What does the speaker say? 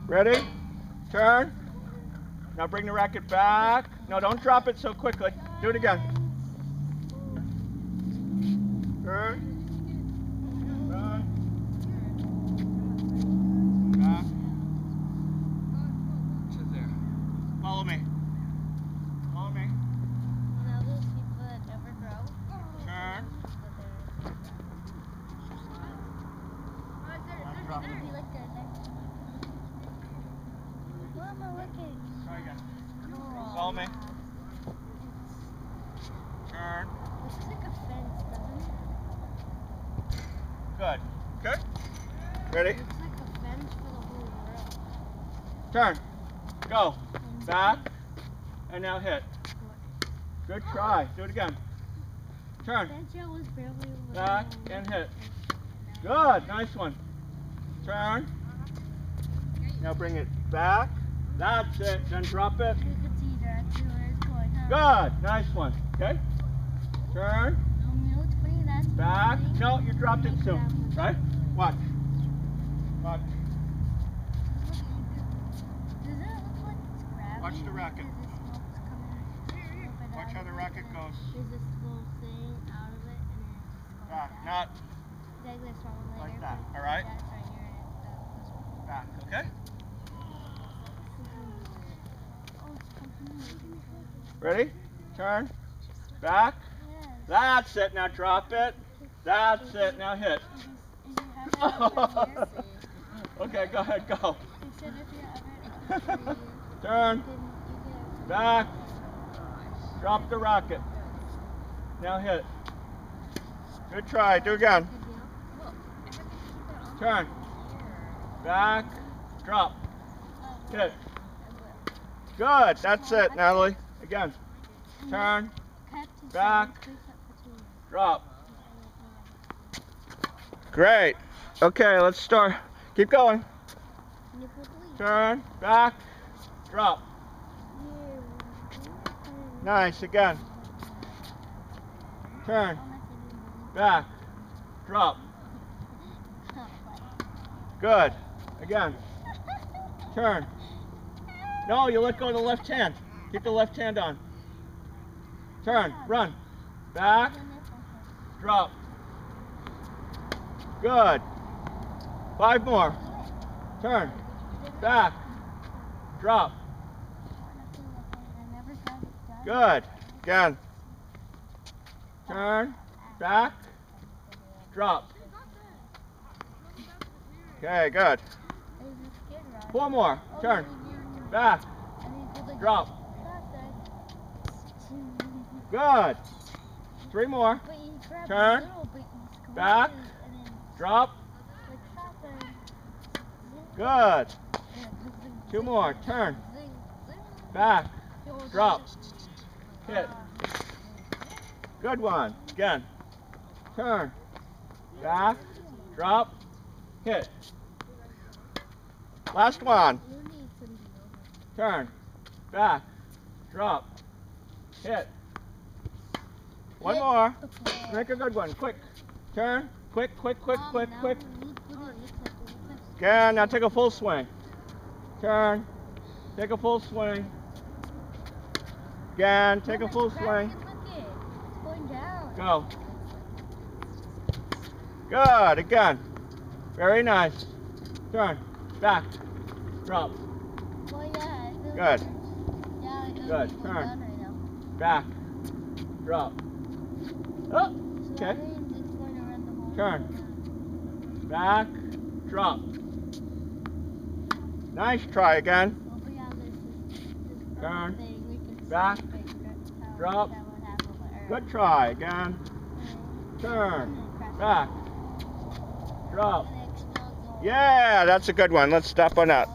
Ready? Turn. Now bring the racket back. No, don't drop it so quickly. Do it again. Turn. Run. Back. To there. Follow me. Follow me. Now those people that never grow. Turn. Be like that next time. What am I looking? Try again. Oh. Follow me. Turn. Looks like a fence, doesn't it? Good. Okay. Ready? Looks like a fence for the whole world. Turn. Go. Back. And now hit. Good try. Do it again. Turn. That shit was barely Back and hit. Good. Nice one. Turn. Now bring it back. That's it. Then drop it. You can see directly where it's going, huh? Good. Nice one. Okay. Turn. You know what's funny? That's Back. funny. No, you dropped it soon. Right? Watch. Watch. Does it look like it's gravity? Watch the racket. Because the smoke's coming up and Watch how the racket goes. There's this little thing out of it and then it's just going Back. back. Not Like this one later, like that. but All right? that's right here and it's this one. back. Okay. Oh, it's pumping. Ready? Turn. Back. Yes. That's it. Now drop it. That's it. Now hit. And you have that over here. Okay, go ahead. Go. Instead if you ever in the tree, Turn. then you get Back. Drop the racket. Now hit. Good try. Do again. Turn. Back. Drop. Hit. Good. That's it, Natalie. Again. Turn. Back. Drop. Great. Okay, let's start. Keep going. Turn. Back. Drop. Nice. Again. Turn. Back. Drop. Good. Again. Turn. No, you let go of the left hand. Keep the left hand on. Turn. Run. Back. Drop. Good. 5 more. Turn. Back. Drop. Good. Again. Turn. Back. Drop. Okay, good. 4 more. Turn. Back. Drop. Good. 3 more. Turn. Back. Drop. Good. 2 more. Turn. Back. Drop. Hit. Good one. Again. Turn. Back. Drop. Hit. Last one. Turn. Back. Drop. Hit. 1 more. Make a good one. Quick. Turn. Quick, quick, quick, quick, quick. Again. Now take a full swing. Turn. Take a full swing. Again. Take a full swing. Go. Good. Again. Very nice. Turn. Back. Drop. Good. Good. Turn. Back. Drop. Oh. Okay. Turn. Back. Drop. Nice try again. Turn. Back. Drop. Good try again. Turn. Back. Drop. Yeah, that's a good one. Let's stop on that.